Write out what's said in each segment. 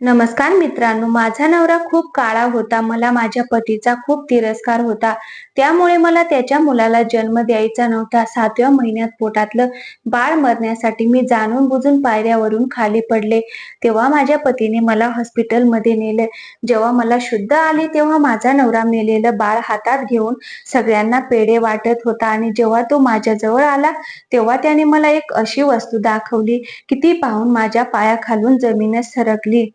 नमस्कार मित्रांनो, माझा नवरा खूप काळा होता. मला माझ्या पतीचा खूप तिरस्कार होता. त्यामुळे मला त्याच्या मुलाला जन्म द्यायचा नव्हता. 7व्या महिन्यात पोटातलं बाळ मरण्यासाठी मी जाणून-बुजून पायऱ्यावरून खाली पडले. तेव्हा माझ्या पतीने मला हॉस्पिटलमध्ये नेले. जेव्हा मला शुद्ध आली, तेव्हा माझा नवरा मेलेलं बाळ हातात घेऊन सगळ्यांना पेढे वाटत होता आणि जेव्हा तो माझ्याजवळ आला, तेव्हा त्याने मला एक अशी वस्तू दाखवली की ती पाहून माझ्या पायाखालून जमीनच सरकली.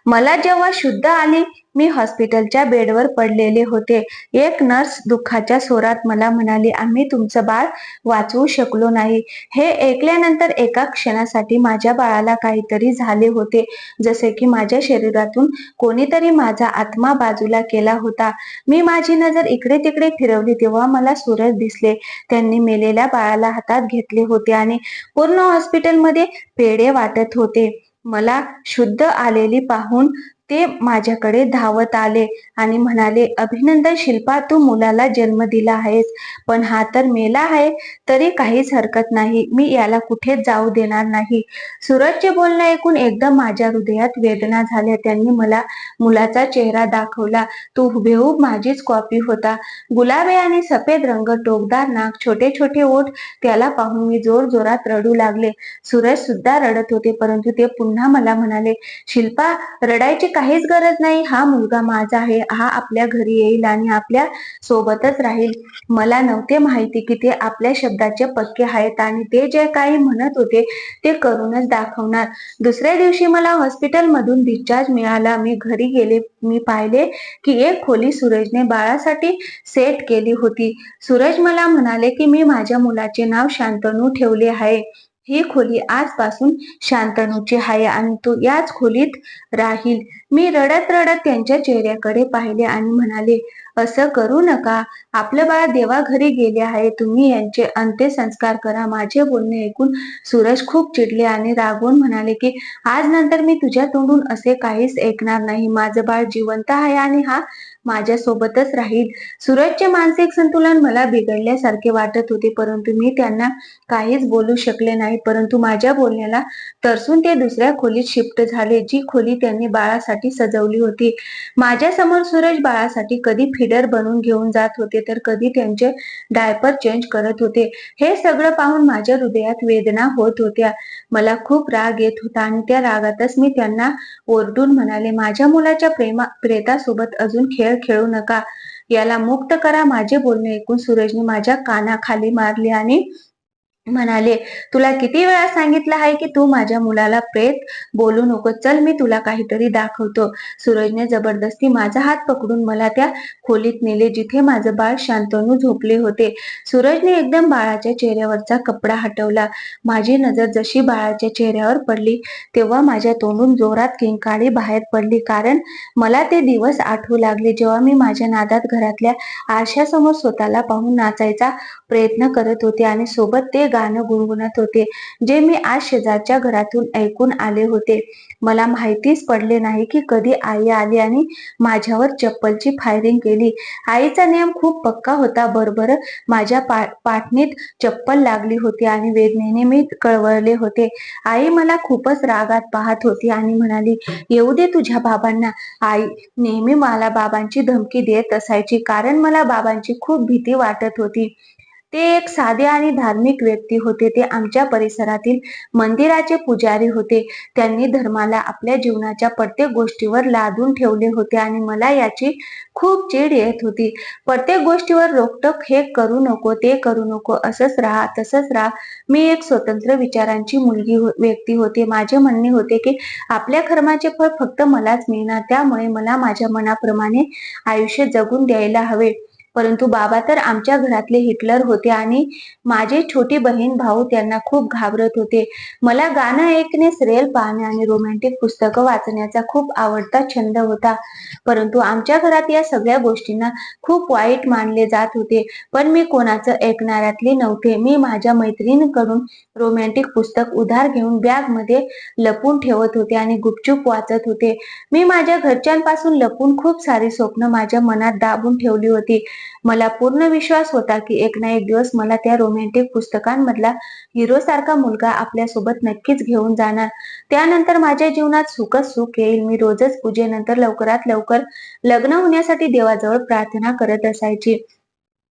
मला जेव्हा शुद्ध आली, मी हॉस्पिटलच्या बेडवर पडलेले होते. एक नर्स दुःखाच्या स्वरात मला म्हणाली, "आम्ही तुमचं बाळ वाचवू शकलो नाही." हे ऐकल्यानंतर एका क्षणासाठी माझ्या बाळाला काहीतरी झाले होते, जसे की माझ्या शरीरातून कोणीतरी माझा आत्मा बाजूला केला होता. मी माझी नजर इकडे-तिकडे फिरवली, तेव्हा मला सूरज दिसले. त्यांनी मेलेल्या बाळाला हातात घेतले होते आणि पूर्ण हॉस्पिटलमध्ये पेढे वाटत होते. मला शुद्ध आलेली पाहून ते माझ्याकडे धावत आले आणि म्हणाले, "अभिनंदन शिल्पा, तू मुलाला जन्म दिला आहेस, पण हा तर मेला आहे. तरी काहीच हरकत नाही, मी याला कुठेच जाऊ देणार नाही." सूरजचे बोलणे ऐकून एकदम माझ्या हृदयात वेदना झाल्या. त्यांनी मला मुलाचा चेहरा दाखवला. तो हुबेहूब माझीच कॉपी होता. गुलाबी आणि सफेद रंग, टोकदार नाक, छोटे छोटे ओठ. त्याला पाहून मी जोरजोरात रडू लागले. सूरज सुद्धा रडत होते, परंतु ते पुन्हा मला म्हणाले, "शिल्पा, रडायची काहीच गरज नाही. हा मुलगा माझा आहे. हा आपल्या घरी येईल आणि आपल्या सोबतच राहील." मला नव्हते माहिती की ते आपल्या शब्दाचे पक्के आहेत आणि ते जे काही म्हणत होते ते करूनच दाखवणार. दुसऱ्या दिवशी मला हॉस्पिटलमधून डिस्चार्ज मिळाला. मी घरी गेले. मी पाहिले की एक खोली सूरजने बाळासाठी सेट केली होती. सूरज मला म्हणाले की मी माझ्या मुलाचे नाव शांतनू ठेवले आहे. ही खोली आजपासून शांतनूची आहे आणि तो याच खोलीत राहील. मी रडत रडत त्यांच्या चेहऱ्याकडे पाहिले आणि म्हणाले, "असं करू नका. आपलं बाळ देवाघरी गेले आहे. तुम्ही यांचे अंत्यसंस्कार करा." माझे बोलणे ऐकून सूरज खूप चिडले आणि रागवून म्हणाले की आज नंतर मी तुझ्या तोंडून असे काहीच ऐकणार नाही. माझं बाळ जिवंत आहे आणि हा माझ्या सोबतच राहील. सूरजचे मानसिक संतुलन मला बिघडल्यासारखे वाटत होते, परंतु मी त्यांना काहीच बोलू शकले नाही. परंतु माझ्या बोलण्याला तरसून ते दुसऱ्या खोलीत शिफ्ट झाले, जी खोली त्यांनी बाळासाठी सजवली होती. माझ्या समोर सूरज बाळासाठी कधी फीडर बनवून घेऊन जात होते, तर कधी त्यांचे डायपर चेंज करत होते. हे सगळं पाहून माझ्या हृदयात वेदना होत होत्या. मला खूप राग येत होता आणि त्या रागातच मी त्यांना ओरडून म्हणाले, "माझ्या मुलाच्या प्रेतासोबत अजून खेळ खेळू नका. याला मुक्त करा." माझे बोलणे ऐकून सूरजने माझ्या कानाखाली मारले आणि म्हणाले, "तुला किती वेळा सांगितलं आहे की तू माझ्या मुलाला प्रेत बोलू नको. चल, मी तुला काहीतरी दाखवतो." सूरजने जबरदस्ती माझा हात पकडून मला त्या खोलीत नेले, जिथे माझं बाळ शांतनू झोपले होते. सूरजने एकदम बाळाच्या चेहऱ्यावरचा कपडा हटवला. माझी नजर जशी बाळाच्या चेहऱ्यावर पडली, तेव्हा माझ्या तोंडून जोरात किंकाळी बाहेर पडली, कारण मला ते दिवस आठवू लागले, जेव्हा मी माझ्या नादात घरातल्या आरशासमोर स्वतःला पाहून नाचायचा प्रयत्न करत होते आणि सोबत ते गाणं गुणगुणत होते, जे मी आज शेजारच्या घरातून ऐकून आले होते. मला माहितीच पडले नाही की कधी आई आली आणि माझ्यावर चप्पलची फायरिंग केली. आईचा नियम खूप पक्का होता. बरोबर माझ्या पाठणीत चप्पल लागली होती आणि वेदनेने मी कळवळले होते. आई मला खूपच रागात पाहत होती आणि म्हणाली, "येऊ दे तुझ्या बाबांना." आई नेहमी मला बाबांची धमकी देत असायची, कारण मला बाबांची खूप भीती वाटत होती. ते एक साधे आणि धार्मिक व्यक्ती होते. ते आमच्या परिसरातील मंदिराचे पुजारी होते. त्यांनी धर्माला आपल्या जीवनाच्या प्रत्येक गोष्टीवर लादून ठेवले होते आणि मला याची खूप चीड येत होती. प्रत्येक गोष्टीवर रोकटोक, हे करू नको, ते करू नको, असंच राहा, तसंच राहा. मी एक स्वतंत्र विचारांची व्यक्ती होते. माझे म्हणणे होते की आपल्या कर्माचे फळ फक्त मलाच मिळणार, त्यामुळे मला माझ्या मनाप्रमाणे आयुष्य जगून द्यायला हवे. परंतु बाबा तर आमच्या घरातले हिटलर होते आणि माझी छोटी बहीण भाऊ त्यांना खूप घाबरत होते. मला गाणं ऐकणे, सिरियल पाहणे आणि रोमॅन्टिक पुस्तकं वाचण्याचा खूप आवडता छंद होता. परंतु आमच्या घरात या सगळ्या गोष्टींना खूप वाईट मानले जात होते. पण मी कोणाचं ऐकणाऱ्यातली नव्हते. मी माझ्या मैत्रिणीकडून रोमॅन्टिक पुस्तक उधार घेऊन बॅगमध्ये लपून ठेवत होते आणि गुपचूप वाचत होते. मी माझ्या घरच्यांपासून लपून खूप सारी स्वप्न माझ्या मनात दाबून ठेवली होती. मला पूर्ण विश्वास होता की एक ना एक दिवस मला त्या रोमॅन्टिक पुस्तकांमधला हिरो सारखा मुलगा आपल्यासोबत नक्कीच घेऊन जाणार. त्यानंतर माझ्या जीवनात सुखच सुख येईल. मी रोजच पूजेनंतर लवकरात लवकर लग्न होण्यासाठी देवाजवळ प्रार्थना करत असायची.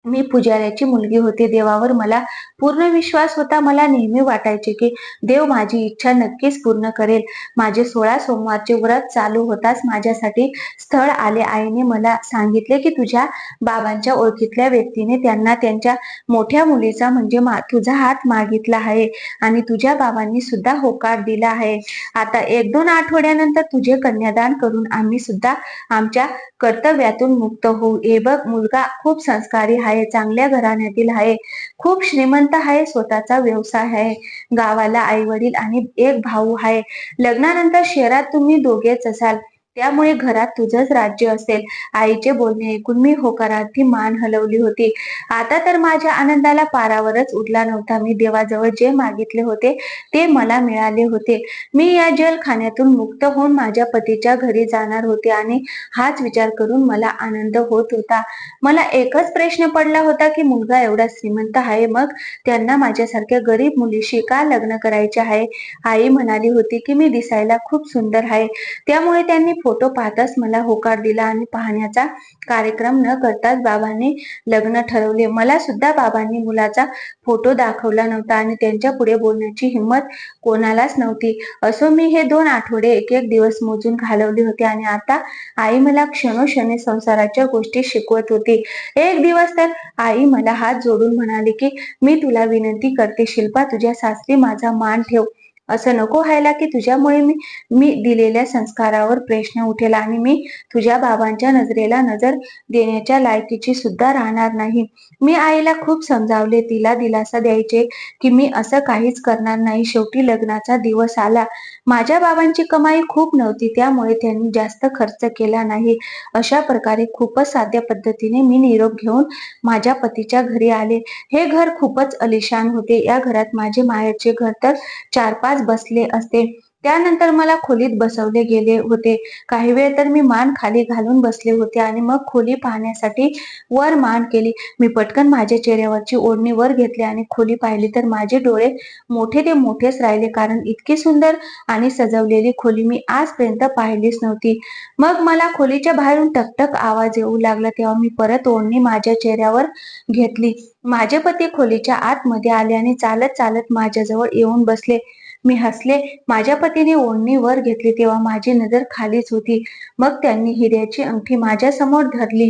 मी पुजाऱ्याची मुलगी होते. देवावर मला पूर्ण विश्वास होता. मला नेहमी वाटायचे की देव माझी इच्छा नक्कीच पूर्ण करेल. माझे 16 सोमवारचे व्रत चालू होताच माझ्यासाठी स्थळ आले. आईने मला सांगितले की तुझ्या बाबांच्या ओळखीतल्या व्यक्तीने त्यांना त्यांच्या मोठ्या मुलीचा म्हणजे तुझा हात मागितला आहे आणि तुझ्या बाबांनी सुद्धा होकार दिला आहे. आता 1-2 आठवड्यानंतर तुझे कन्यादान करून आम्ही सुद्धा आमच्या कर्तव्यातून मुक्त होऊ. हे बघ, मुलगा खूप संस्कारी आहे, चांगल्या घराण्यातील आहे, खूप श्रीमंत आहे, स्वतःचा व्यवसाय आहे, गावाला आई वडील आणि एक भाऊ आहे. लग्नानंतर शहरात तुम्ही दोघेच असाल, त्यामुळे घरात तुझंच राज्य असेल. आईचे बोलणे ऐकून मी होकारार्थी मान हलवली होती. आता तर माझ्या आनंदाला पारावरच उरला नव्हता. मी देवाजवळ जे मागितले होते ते मला मिळाले होते. मी या जेलखान्यातून मुक्त होऊन माझ्या पतीच्या घरी जाणार होते आणि हाच विचार करून मला आनंद होत होता. मला एकच प्रश्न पडला होता की मुलगा एवढा श्रीमंत आहे, मग त्यांना माझ्यासारख्या गरीब मुलीशी का लग्न करायचे आहे? आई म्हणाली होती की मी दिसायला खूप सुंदर आहे, त्यामुळे त्यांनी फोटो पाहताच मला होकार दिला आणि पाहण्याचा कार्यक्रम न करताच बाबांनी लग्न ठरवले. मला सुद्धा बाबांनी मुलाचा फोटो दाखवला नव्हता आणि त्यांच्या पुढे बोलण्याची हिंमत कोणालाच नव्हती. असो, मी हे 2 आठवडे एक एक दिवस मोजून घालवले होते आणि आता आई मला क्षणोक्षणी संसाराच्या गोष्टी शिकवत होती. एक दिवस तर आई मला हात जोडून म्हणाली की मी तुला विनंती करते शिल्पा, तुझ्या सासरी माझा मान ठेव. असं नको व्हायला की तुझ्यामुळे मी मी दिलेल्या संस्कारावर प्रश्न उठेल आणि मी तुझ्या बाबांच्या नजरेला नजर देण्याच्या लायकीची सुद्धा राहणार नाही. मी आईला खूप समजावले, तिला दिलासा द्यायचे की मी असं काहीच करणार नाही. शेवटी लग्नाचा दिवस आला. माझ्या बाबांची कमाई खूप नव्हती, त्यामुळे त्यांनी जास्त खर्च केला नाही. अशा प्रकारे खूपच साध्या पद्धतीने मी निरोप घेऊन माझ्या पतीच्या घरी आले. हे घर खूपच आलिशान होते. या घरात माझे माहेरचे घर तर 4-5 बसले असते. त्यानंतर मला खोलीत बसवले गेले होते. काही वेळ तर मी मान खाली घालून बसले होते आणि मग खोली पाहण्यासाठी वर मान केली. मी पटकन माझ्या चेहऱ्यावरची ओढणी वर घेतली आणि खोली पाहिली तर माझे डोळे मोठे ते मोठेच राहिले, कारण इतकी सुंदर आणि सजवलेली खोली मी आजपर्यंत पाहिलीच नव्हती. मग मला खोलीच्या बाहेरून टकटक आवाज येऊ लागला. तेव्हा मी परत ओढणी माझ्या चेहऱ्यावर घेतली. माझे पती खोलीच्या आतमध्ये आले आणि चालत चालत माझ्याजवळ येऊन बसले. मी हसले. माझ्या पतीने ओढणी वर घेतली तेव्हा माझी नजर खालीच होती. मग त्यांनी हिऱ्याची अंगठी माझ्या समोर धरली.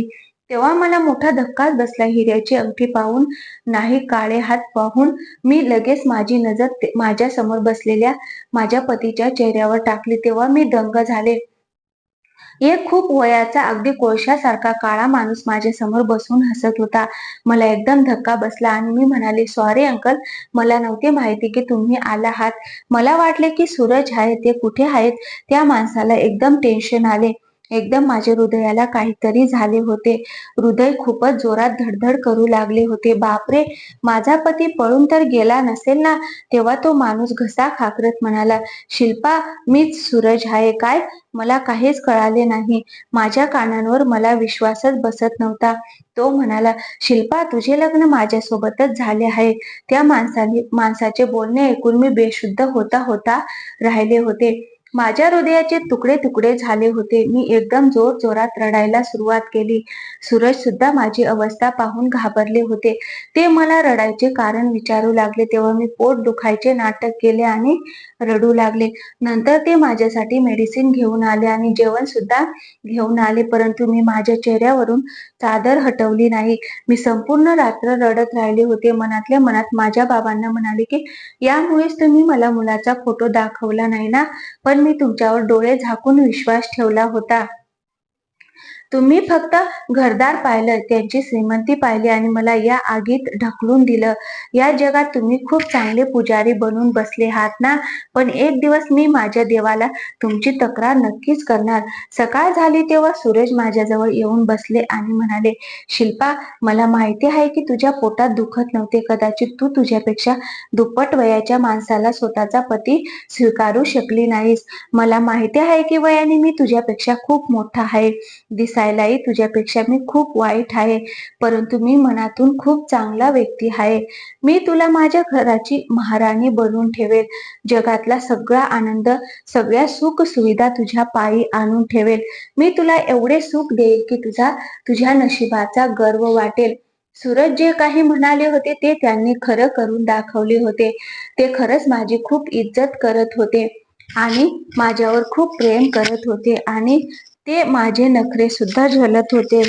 तेव्हा मला मोठा धक्काच बसला. हिऱ्याची अंगठी पाहून नाही, काळे हात पाहून मी लगेच माझी नजर माझ्या समोर बसलेल्या माझ्या पतीच्या चेहऱ्यावर टाकली. तेव्हा मी दंग झाले. एक खूप वयाचा, अगदी कोळशासारखा काळा माणूस माझ्या समोर बसून हसत होता. मला एकदम धक्का बसला आणि मी म्हणाले, सॉरी अंकल, मला नव्हते माहिती की तुम्ही आला आहात. मला वाटले की सूरज आहे, ते कुठे आहेत? त्या माणसाला एकदम टेन्शन आले. एकदम माझ्या हृदयाला काहीतरी झाले होते. हृदय खूपच जोरात धडधड करू लागले होते. बापरे, माझा पती पळून तर गेला नसेल ना? तेव्हा तो माणूस घसा खाकरत म्हणाला, शिल्पा, मीच सूरज आहे. काय? मला काहीच कळाले नाही. माझ्या कानांवर मला विश्वासच बसत नव्हता. तो म्हणाला, शिल्पा, तुझे लग्न माझ्यासोबतच झाले आहे. त्या माणसाचे बोलणे ऐकून मी बेशुद्ध होता होता राहिले होते. माझ्या हृदयाचे तुकडे तुकडे झाले होते. मी एकदम जोर जोरात रडायला सुरुवात केली. सूरज सुद्धा माझी अवस्था पाहून घाबरले होते. ते मला रडायचे कारण विचारू लागले. तेव्हा मी पोट दुखायचे नाटक केले आणि रडू लागले. नंतर ते माझ्यासाठी मेडिसिन घेऊन आले आणि जेवण सुद्धा घेऊन आले, परंतु मी माझ्या चेहऱ्यावरून चादर हटवली नाही. मी संपूर्ण रात्र रडत राहिले होते. मनातल्या मनात माझ्या बाबांना म्हणाले की यामुळेच तुम्ही मला मुलाचा फोटो दाखवला नाही ना, पण मी तुमच्यावर डोळे झाकून विश्वास ठेवला होता. तुम्ही फक्त घरदार पाहिलं, त्यांची श्रीमंती पाहिली आणि मला या आगीत ढकलून दिलं. या जगात तुम्ही खूप चांगले पुजारी बनून बसले आहात ना, पण एक दिवस मी माझ्या देवाला तुमची तक्रार नक्कीच करणार. सकाळ झाली तेव्हा सूरज माझ्याजवळ येऊन बसले आणि म्हणाले, शिल्पा, मला माहिती आहे की तुझ्या पोटात दुखत नव्हते. कदाचित तू तुझ्यापेक्षा दुप्पट वयाच्या माणसाला स्वतःचा पती स्वीकारू शकली नाहीस. मला माहिती आहे की वयाने मी तुझ्यापेक्षा खूप मोठा आहे. दिसायला दिसायलाही तुझ्यापेक्षा मी खूप वाईट आहे, परंतु मी मनातून खूप चांगला व्यक्ती आहे. मी तुला माझ्या घराची महाराणी बनवून ठेवेल. जगातला सगळा आनंद, सगळ्या सुख सुविधा तुझ्या पायी आणून ठेवेल. मी तुला एवढे सुख देईल की तुझ्या नशिबाचा गर्व वाटेल. सूरज जे काही म्हणाले होते ते त्यांनी खरं करून दाखवले होते. ते खरंच माझी खूप इज्जत करत होते आणि माझ्यावर खूप प्रेम करत होते आणि ते माझे नखरे सुद्धा झेलत होते.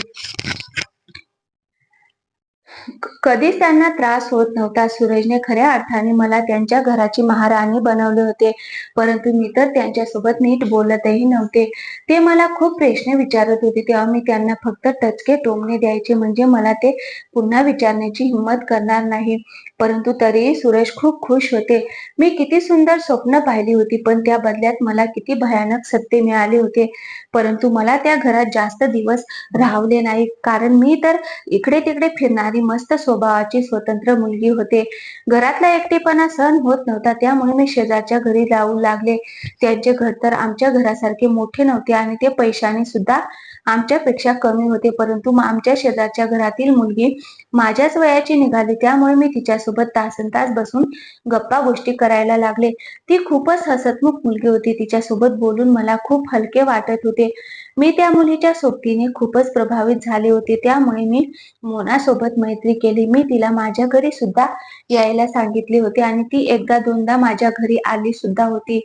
कधीच त्यांना त्रास होत नव्हता. सूरजने खऱ्या अर्थाने मला त्यांच्या घराची महाराणी बनवले होते, परंतु मी तर त्यांच्यासोबत नीट बोलतही नव्हते. ते मला खूप प्रश्न विचारत होते, तेव्हा मी त्यांना फक्त टचके टोमणे द्यायचे, म्हणजे मला ते पुन्हा विचारण्याची हिंमत करणार नाही. परंतु तरीही सूरज खूप खुश होते. मी किती सुंदर स्वप्न पाहिली होती, पण त्या बदल्यात मला किती भयानक सत्य मिळाले होते. परंतु मला त्या घरात जास्त दिवस राहवले नाही, कारण मी तर इकडे तिकडे फिरणारी मस्त स्वभावाची स्वतंत्र मुलगी होते. घरातला एकटेपणा सहन होत नव्हता, त्यामुळे मी शेजारच्या घरी जाऊ लागले. त्यांचे घर तर आमच्या घरासारखे मोठे नव्हते आणि ते पैशाने सुद्धा आमच्यापेक्षा कमी होते, परंतु आमच्या शेजारच्या घरातील मुलगी माझ्याच वयाची निघाली, त्यामुळे मी तिच्यासोबत तासनतास बसून गप्पा गोष्टी करायला लागले. ती खूपच हसतमुख मुलगी होती. तिच्यासोबत बोलून मला खूप हलके वाटत होते. मी त्या मुलीच्या सोबतीने खूपच प्रभावित झाले होते, त्यामुळे मी मोनासोबत मैत्री केली. मी तिला माझ्या घरी सुद्धा यायला सांगितले होते आणि ती एकदा दोनदा माझ्या घरी आली सुद्धा होती,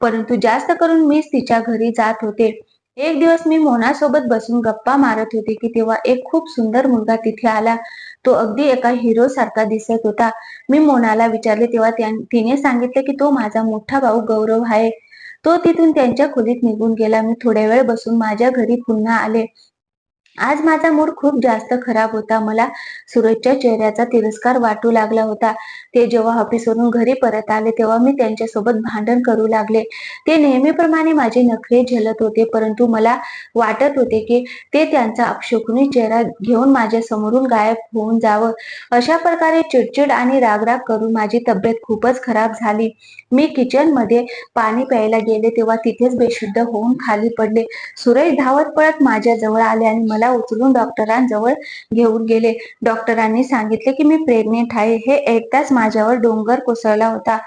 परंतु जास्त करून मीच तिच्या घरी जात होते. एक दिवस मी मोनासोबत बसून गप्पा मारत होते की तेव्हा एक खूप सुंदर मुलगा तिथे आला. तो अगदी एका हिरो सारखा दिसत होता. मी मोनाला विचारले तेव्हा तिने सांगितले की तो माझा मोठा भाऊ गौरव आहे. तो तिथून त्यांच्या खोलीत निघून गेला. मी थोड्या वेळ बसून माझ्या घरी पुन्हा आले. आज माझा मूड खूप जास्त खराब होता. मला सूरजच्या चेहऱ्याचा तिरस्कार वाटू लागला होता. ते जेव्हा ऑफिसवरून घरी परत आले तेव्हा मी त्यांच्यासोबत भांडण करू लागले. ते नेहमीप्रमाणे माझे नखरे झेलत होते, परंतु मला वाटत होते की ते त्यांचा अपशकुनी चेहरा घेऊन माझ्या समोरून गायब होऊन जावं. अशा प्रकारे चिडचिड आणि रागराग करून माझी तब्येत खूपच खराब झाली. मी किचनमध्ये पाणी प्यायला गेले तेव्हा तिथेच बेशुद्ध होऊन खाली पडले. सूरज धावत पळत माझ्या जवळ आले आणि मला उचलून डॉक्टरांजवळ घेऊन गेले. डॉक्टरांनी सांगितले की मी प्रेग्नेंट आहे. हे ऐकताच माझ्यावर डोंगर कोसळला होता.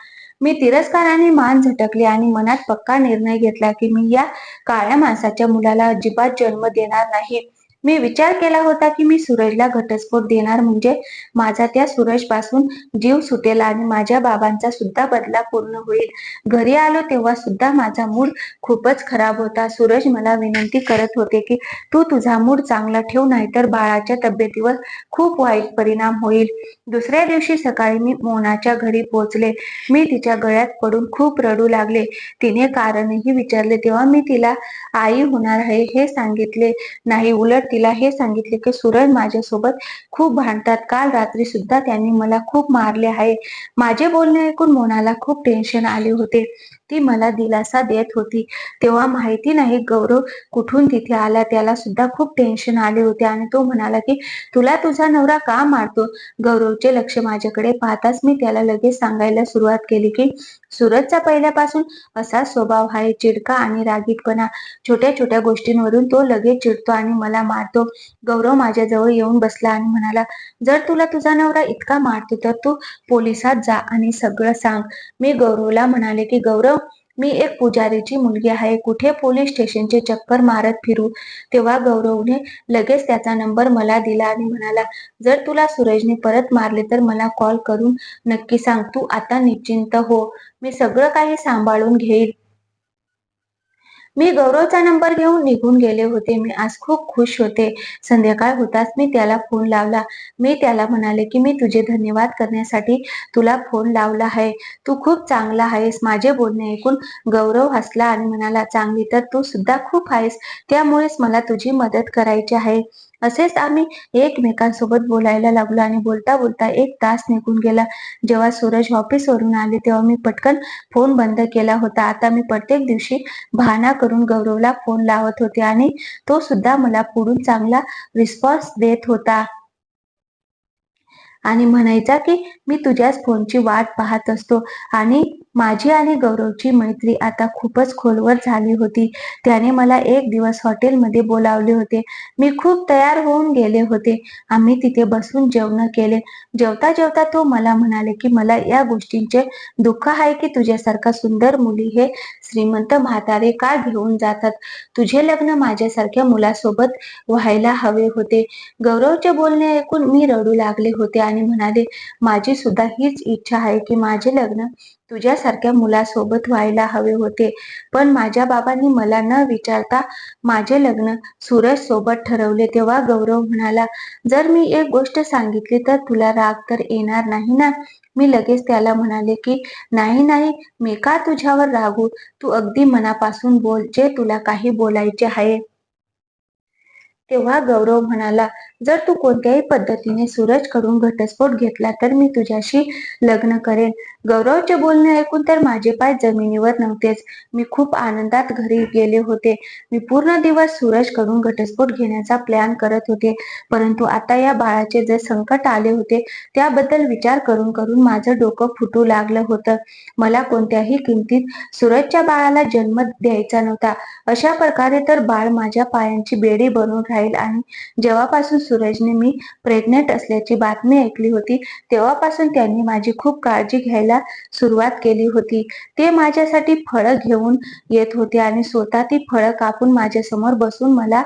मी तिरस्काराने मान झटकले आणि मनात पक्का निर्णय घेतला की मी या काळ्या माणसाच्या मुलाला अजिबात जन्म देणार नाही. मी विचार केला होता की मी सूरजला घटस्फोट देणार, म्हणजे माझा त्या सूरज पासून जीव सुटेल आणि माझ्या बाबांचा सुद्धा बदला पूर्ण होईल. घरी आलो तेव्हा सुद्धा माझा मूड खूपच खराब होता. सूरज मला विनंती करत होते की तू तुझा मूड चांगला ठेव, नाहीतर बाळाच्या तब्येतीवर खूप वाईट परिणाम होईल. दुसऱ्या दिवशी सकाळी मी मोनाच्या घरी पोहोचले. मी तिच्या गळ्यात पडून खूप रडू लागले. तिने कारणही विचारले तेव्हा मी तिला आई होणार आहे हे सांगितले नाही. उलट तिला हे सांगितले की सूरज माझ्यासोबत खूप भांडतात. काल रात्री सुद्धा त्यांनी मला खूप मारले आहे. माझे बोलणे ऐकून मोनाला खूप टेन्शन आले होते. ती मला दिलासा देत होती. तेव्हा माहिती नाही गौरव कुठून तिथे आला. त्याला सुद्धा खूप टेन्शन आले होते आणि तो म्हणाला की तुला तुझा नवरा का मारतो. गौरवचे लक्ष माझ्याकडे पाहताच मी त्याला लगेच सांगायला सुरुवात केली की सूरजचा पहिल्यापासून असा स्वभाव आहे, चिडका आणि रागीटपणा. छोट्या छोट्या गोष्टींवरून तो लगेच चिडतो आणि मला मारतो. गौरव माझ्याजवळ येऊन बसला आणि म्हणाला, जर तुला तुझा नवरा इतका मारतो तर तू पोलिसात जा आणि सगळं सांग. मी गौरवला म्हणाले की गौरव, मी एक पुजारीची मुलगी आहे, कुठे पोलीस स्टेशनचे चक्कर मारत फिरू. तेव्हा गौरवने लगेच त्याचा नंबर मला दिला आणि म्हणाला, जर तुला सूरजने परत मारले तर मला कॉल करून नक्की सांग. तू आता निश्चिंत हो, मी सगळं काही सांभाळून घेईल. मी गौरवचा नंबर घेऊन निघून गेले होते. मी आज खूप खुश होते. संध्याकाळ होताच मी त्याला फोन लावला. मी त्याला म्हणाले की मी तुझे धन्यवाद करण्यासाठी तुला फोन लावला आहे. तू खूप चांगला आहेस. माझे बोलणे ऐकून गौरव हसला आणि म्हणाला, चांगली तर तू सुद्धा खूप आहेस, त्यामुळेच मला तुझी मदत करायची आहे. असेच आम्ही एकमेकांसोबत बोलायला लागलो आणि बोलता बोलता 1 तास निघून गेला. जेव्हा सूरज ऑफिसवरून आले तेव्हा मी पटकन फोन बंद केला होता. आता मी प्रत्येक दिवशी बहाणा करून गौरवला फोन लावत होते आणि तो सुद्धा मला पुढून चांगला रिस्पॉन्स देत होता आणि म्हणायचा की मी तुझ्याच फोनची वाट पाहत असतो आणि माझी आणि गौरवची मैत्री आता खूपच खोलवर झाली होती. त्याने मला एक दिवस हॉटेलमध्ये बोलावले होते. मी खूप तयार होऊन गेले होते. आम्ही तिथे बसून जेवण केले. जेवता जेवता तो मला म्हणाले, की मला या गोष्टींचे दुःख आहे, की तुझ्यासारखा सुंदर मुली हे श्रीमंत म्हातारे का घेऊन जातात. तुझे लग्न माझ्यासारख्या मुलासोबत व्हायला हवे होते. गौरवचे बोलणे ऐकून मी रडू लागले होते आणि म्हणाले, माझी सुद्धा हीच इच्छा आहे, की माझे लग्न तुझ्यासारख्या मुलासोबत व्हायला हवे होते. पण माझ्या बाबांनी मला न विचारता माझे लग्न सूरज सोबत ठरवले. तेव्हा गौरव म्हणाला, जर मी एक गोष्ट सांगितली तर तुला राग तर येणार नाही ना? मी लगेच त्याला म्हणाले, की नाही नाही, मी का तुझ्यावर रागू? तू अगदी मनापासून बोल, जे तुला काही बोलायचे आहे. तेव्हा गौरव म्हणाला, जर तू कोणत्याही पद्धतीने सूरजकडून घटस्फोट घेतला तर मी तुझ्याशी लग्न करेन. गौरवचे बोलणे ऐकून तर माझे पाय जमिनीवर नव्हतेच. मी खूप आनंदात घरी गेले होते. मी पूर्ण दिवस सूरजकडून घटस्फोट घेण्याचा प्लॅन करत होते. परंतु आता या बाळाचे जे संकट आले होते त्याबद्दल विचार करून करून माझं डोकं फुटू लागलं होतं. मला कोणत्याही किमतीत सूरजच्या बाळाला जन्म द्यायचा नव्हता. अशा प्रकारे तर बाळ माझ्या पायांची बेडी बनून राहील. आणि जेव्हापासून सूरजने मी प्रेग्नेंट असल्याची बातमी ऐकली होती तेव्हापासून त्यांनी माझी खूप काळजी घ्यायला सुरुवात केली होती. ते माझ्यासाठी फळं घेऊन येत होते आणि स्वतः ती फळं कापून माझ्यासमोर बसून मला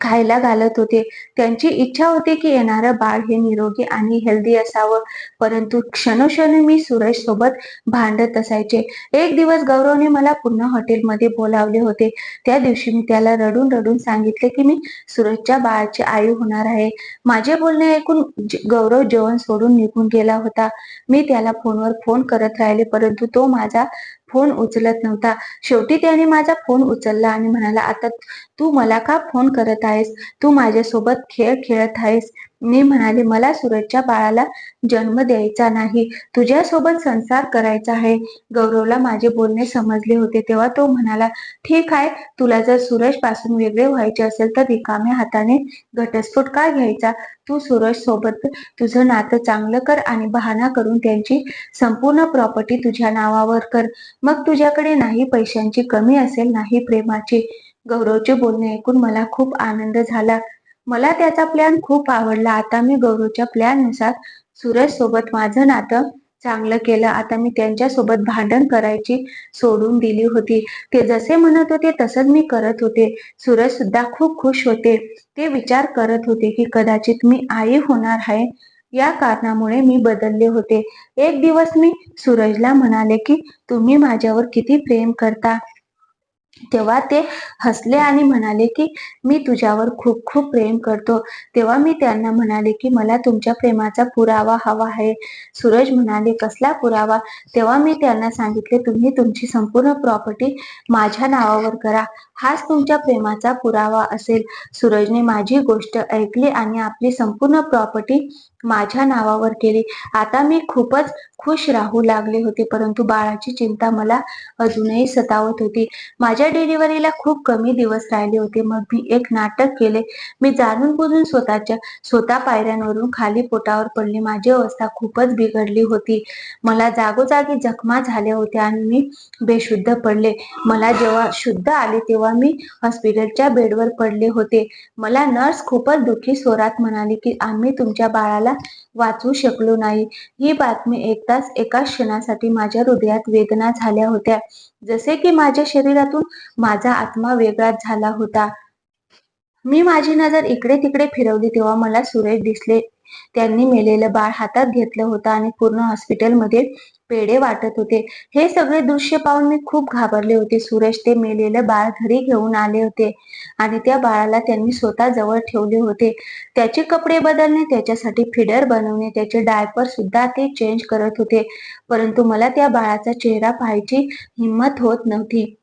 खायला घालत होते. त्यांची इच्छा होती की येणारं बाळ हे निरोगी आणि हेल्दी असावं. परंतु क्षणोक्षणी मी सूरज सोबत भांडत असायचे. एक दिवस गौरवने मला पुन्हा हॉटेलमध्ये बोलावले होते. त्या दिवशी मी त्याला रडून रडून सांगितले की मी सूरजच्या बाळाची आई होणार आहे. माझे बोलणे ऐकून गौरव जेवण सोडून निघून गेला होता. मी त्याला फोनवर फोन करत राहिले परंतु तो माझा फोन उचलत नव्हता. शेवटी त्याने माझा फोन उचलला आणि म्हणाला, आता तू मला का फोन करत आहेस? तू माझ्यासोबत खेळ खेळत आहेस. मी म्हणाले, मला सूरजच्या बाळाला जन्म द्यायचा नाही, तुझ्यासोबत संसार करायचा आहे. गौरवला माझे बोलणे समजले होते. तेव्हा तो म्हणाला, ठीक आहे, तुला जर सूरज पासून वेगळे व्हायचे असेल तर रिकाम्या हाताने घटस्फोट का घ्यायचा? तू सूरज सोबत तुझं नातं चांगलं कर आणि बहाणा करून त्यांची संपूर्ण प्रॉपर्टी तुझ्या नावावर कर. मग तुझ्याकडे नाही पैशांची कमी असेल, नाही प्रेमाची. गौरवचे बोलणे ऐकून मला खूप आनंद झाला. मला त्याचा प्लॅन खूप आवडला. आता मी गौरवच्या प्लॅन नुसार सूरज सोबत माझं नातं चांगलं केलं. आता मी त्यांच्या सोबत भांडण करायची सोडून दिली होती. ते जसे म्हणत होते तसंच मी करत होते. सूरज सुद्धा खूप खुश होते. ते विचार करत होते की कदाचित मी आई होणार आहे. या कारणामुळे मी बदलले होते. एक दिवस मी सूरजला म्हणाले की तुम्ही माझ्यावर किती प्रेम करता? तेव्हा ते हसले आणि म्हणाले की मी तुझ्यावर खूप खूप प्रेम करतो. तेव्हा मी त्यांना म्हणाले की मला तुमच्या प्रेमाचा पुरावा हवा आहे. सूरज म्हणाले, कसला पुरावा? तेव्हा मी त्यांना सांगितले, तुम्ही तुमची संपूर्ण प्रॉपर्टी माझ्या नावावर करा, हाच तुमच्या प्रेमाचा पुरावा असेल. सूरजने माझी गोष्ट ऐकली आणि आपली संपूर्ण प्रॉपर्टी माझ्या नावावर केली. आता मी खूपच खुश राहू लागले होते परंतु बाळाची चिंता मला अजूनही सतावत होती. माझ्या डिलिव्हरीला खूप कमी दिवस राहिले होते. मग मी एक नाटक केले. मी जाणून बुजून स्वतः पायऱ्यांवरून खाली पोटावर पडले. माझी अवस्था खूपच बिघडली होती. मला जागोजागी जखमा झाल्या होत्या आणि मी बेशुद्ध पडले. मला जेव्हा शुद्ध आले तेव्हा मी हॉस्पिटलच्या बेडवर पडले होते. मला नर्स खूपच दुःखी स्वरात म्हणाली की आम्ही तुमच्या बाळाला वाचवू शकलो नाही. ही बातमी ऐकताच एका क्षणासाठी माझ्या हृदयात वेदना झाल्या होत्या. जसे की माझ्या शरीरातून माझा आत्मा वेगळाच झाला होता. मी माझी नजर इकडे तिकडे फिरवली तेव्हा मला सूरज दिसले. त्यांनी मेलेलं बाळ हातात घेतलं होतं आणि पूर्ण हॉस्पिटलमध्ये पेढे वाटत होते. हे सगळे दृश्य पाहून मी खूप घाबरले होते. सूरज ते मेलेलं बाळ घरी घेऊन आले होते आणि त्या बाळाला त्यांनी स्वतः जवळ ठेवले होते. त्याचे कपडे बदलणे, त्याच्यासाठी फिडर बनवणे, त्याचे डायपर सुद्धा ते चेंज करत होते. परंतु मला त्या बाळाचा चेहरा पाहायची हिंमत होत नव्हती.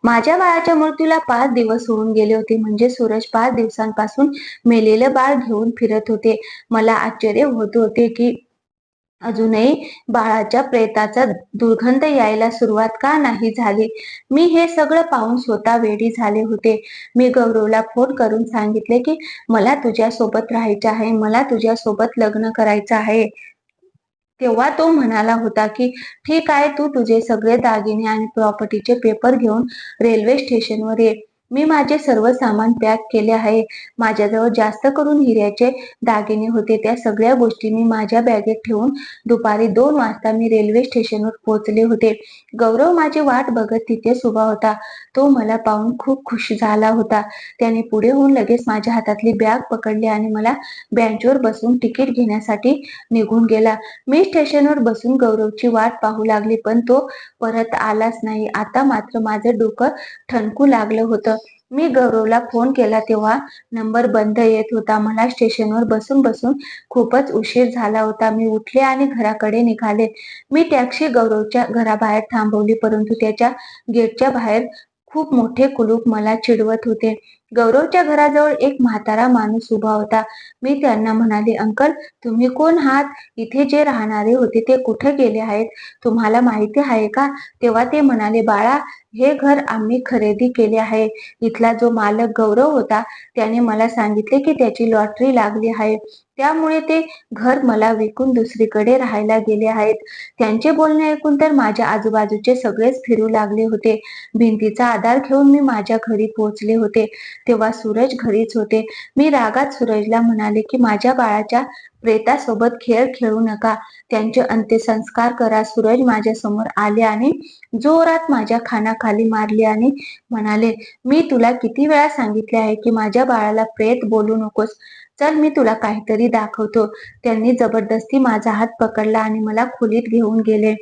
माझ्या बाळाच्या मृत्यूला 5 दिवस होऊन गेले होते. म्हणजे सूरज 5 दिवसांपासून मेलेलं बाळ घेऊन फिरत होते. मला आश्चर्य होत होते की अजूनही बाळाच्या प्रेताचा दुर्गंध यायला सुरुवात का नाही झाली. मी हे सगळं पाहून स्वतः वेडी झाले होते. मी गौरवला फोन करून सांगितले की मला तुझ्यासोबत राहायचे आहे, मला तुझ्यासोबत लग्न करायचं आहे. तेव्हा तो म्हणाला होता की ठीक आहे, तू तुझे सगळे दागिने आणि प्रॉपर्टीचे पेपर घेऊन रेल्वे स्टेशनवर ये. मी माझे सर्व सामान पॅक केले आहे. माझ्याजवळ जास्त करून हिऱ्याचे दागिने होते. त्या सगळ्या गोष्टी मी माझ्या बॅगेत ठेवून दुपारी 2 वाजता मी रेल्वे स्टेशनवर पोहोचले होते. गौरव माझी वाट बघत तिथेच उभा होता. तो मला पाहून खूप खुश झाला होता. त्याने पुढे होऊन लगेच माझ्या हातातली बॅग पकडली आणि मला बेंचवर बसून तिकीट घेण्यासाठी निघून गेला. मी स्टेशनवर बसून गौरवची वाट पाहू लागली, पण तो परत आलाच नाही. आता मात्र माझं डोकं ठणकू लागलं होतं. मी गौरवला फोन केला तेव्हा नंबर बंद येत होता. मला स्टेशनवर बसून बसून खूपच उशीर झाला होता. मी उठले आणि घराकडे निघाले. मी टॅक्सी गौरवच्या घराबाहेर थांबवली, परंतु त्याच्या गेटच्या बाहेर खूप मोठे कुलूप मला चिडवत होते. गौरवच्या घराजवळ एक म्हातारा माणूस उभा होता. मी त्यांना म्हणाले, अंकल, तुम्ही कोण आहात? इथे जे राहणारे होते ते कुठे गेले आहेत? तुम्हाला माहिती आहे का? तेव्हा ते म्हणाले, बाळा, हे घर आम्ही खरेदी केले आहे. इथला जो मालक गौरव होता त्याने मला सांगितले की त्याची लॉटरी लागली आहे. त्यामुळे ते घर मला विकून दुसरीकडे राहायला गेले आहेत. त्यांचे बोलणे ऐकून तर माझ्या आजूबाजूचे सगळेच फिरू लागले होते. भिंतीचा आधार घेऊन मी माझ्या घरी पोहोचले होते. तेव्हा सूरज घरीच होते. मी रागात सूरजला म्हणाले की माझ्या बाळाच्या प्रेतासोबत खेळ खेळू नका. त्यांचे अंत्यसंस्कार करा. सूरज माझ्या समोर आले आणि जोरात माझ्या खानाखाली मारले आणि म्हणाले, मी तुला किती वेळा सांगितले आहे की माझ्या बाळाला प्रेत बोलू नकोस. चल, मी तुला काहीतरी दाखवतो. त्यांनी जबरदस्ती माझा हात पकडला आणि मला खोलीत घेऊन गेले,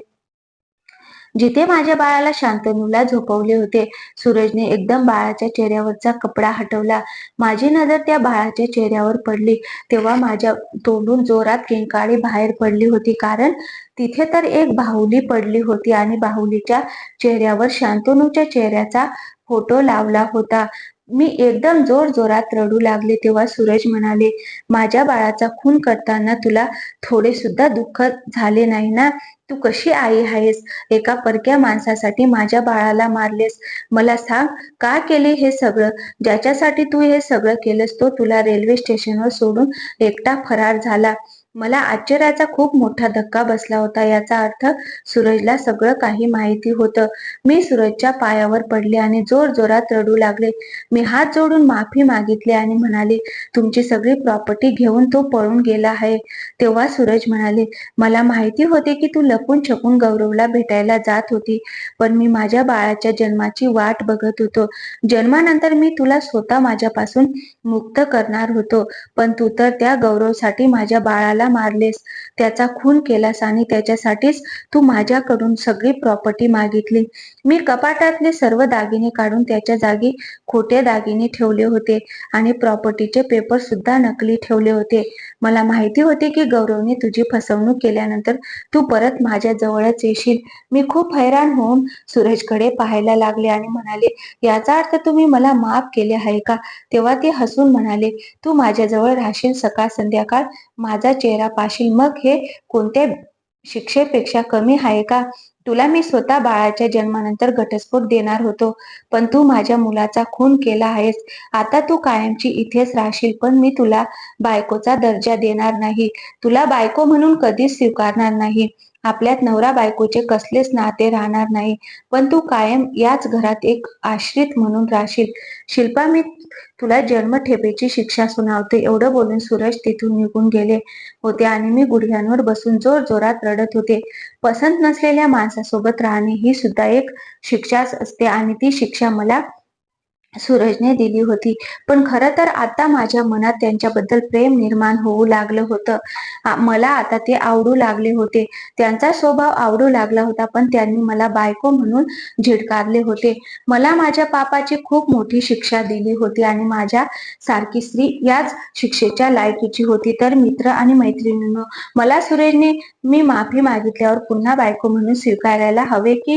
जिथे माझ्या बाळाला शांतनूला झोपवले होते. सूरजने एकदम बाळाच्या चेहऱ्यावरचा कपडा हटवला. माझी नजर त्या बाळाच्या चेहऱ्यावर पडली तेव्हा माझ्या तोंडून जोरात किंकाळी बाहेर पडली होती, कारण तिथे तर एक बाहुली पडली होती आणि बाहुलीच्या चेहऱ्यावर शांतनूच्या चेहऱ्याचा फोटो लावला होता. मी एकदम जोर जोरात रडू लागले. तेव्हा सूरज म्हणाले, माझ्या बाळाचा खून करताना तुला थोडे सुद्धा दुःख झाले नाही ना? तू कशी आई आहेस? एका परक्या माणसासाठी माझ्या बाळाला मारलेस. मला सांग, का केले हे सगळं? ज्याच्यासाठी तू हे सगळं केलंस तो तुला रेल्वे स्टेशनवर सोडून एकटा फरार झाला. मला आश्चर्याचा खूप मोठा धक्का बसला होता. याचा अर्थ सूरजला सगळं काही माहिती होतं. मी सूरजच्या पायावर पडले आणि जोर जोरात रडू लागले. मी हात जोडून माफी मागितली आणि म्हणाले, तुमची सगळी प्रॉपर्टी घेऊन तो पळून गेला आहे. तेव्हा सूरज म्हणाले, मला माहिती होते की तू लपून छपून गौरवला भेटायला जात होती, पण मी माझ्या बाळाच्या जन्माची वाट बघत होतो. जन्मानंतर मी तुला स्वतः माझ्यापासून मुक्त करणार होतो, पण तू तर त्या गौरवसाठी माझ्या बाळाला मारलेस, त्याचा खून केलास आणि त्याच्यासाठीच तू माझ्याकडून सगळी प्रॉपर्टी मागितली. मी कपाटातले सर्व दागिने काढून त्याच्या जागी खोटे दागिने ठेवले होते आणि प्रॉपर्टीचे पेपर सुद्धा नकली ठेवले होते. मला माहिती होते की गौरवने तुझी फसवणूक केल्यानंतर तू परत माझ्या जवळच येशील. मी खूप हैराण होऊन सूरजकडे पाहायला लागले आणि म्हणाले, याचा अर्थ तुम्ही मला माफ केले आहे का? तेव्हा ते हसून म्हणाले, तू माझ्याजवळ राहशील सकाळ संध्याकाळ, माझा चेहरा पाहशील, मग हे कोणत्या शिक्षेपेक्षा कमी आहे का? तुला मी स्वतः बाळाच्या जन्मानंतर घटस्फोट देणार होतो, पण तू माझ्या मुलाचा खून केला आहेस. आता तू कायमची इथेच राहशील, पण मी तुला बायकोचा दर्जा देणार नाही. तुला बायको म्हणून कधीच स्वीकारणार नाही. आपल्यात नवरा बायकोचे कसलेच नाते राहणार नाही, पण तू कायम याच घरात एक आश्रित म्हणून राहशील. शिल्पा, मी तुला जन्मठेपेची शिक्षा सुनावते. एवढं बोलून सूरज तिथून निघून गेले होते आणि मी गुडघ्यांवर बसून जोर जोरात रडत होते. पसंत नसलेल्या माणसासोबत राहणे ही सुद्धा एक शिक्षाच असते आणि ती शिक्षा मला सूरजने दिली होती. पण खरं तर आता माझ्या मनात त्यांच्याबद्दल प्रेम निर्माण होऊ लागलं होतं. मला आता ते आवडू लागले होते. त्यांचा स्वभाव आवडू लागला होता, पण त्यांनी मला बायको म्हणून झिडकारले होते. मला माझ्या पापाची खूप मोठी शिक्षा दिली होती आणि माझ्या सारखी स्त्री याच शिक्षेच्या लायकीची होती. तर मित्र आणि मैत्रिणींनो, मला सूरजने मी माफी मागितल्यावर पुन्हा बायको म्हणून स्वीकारायला हवे की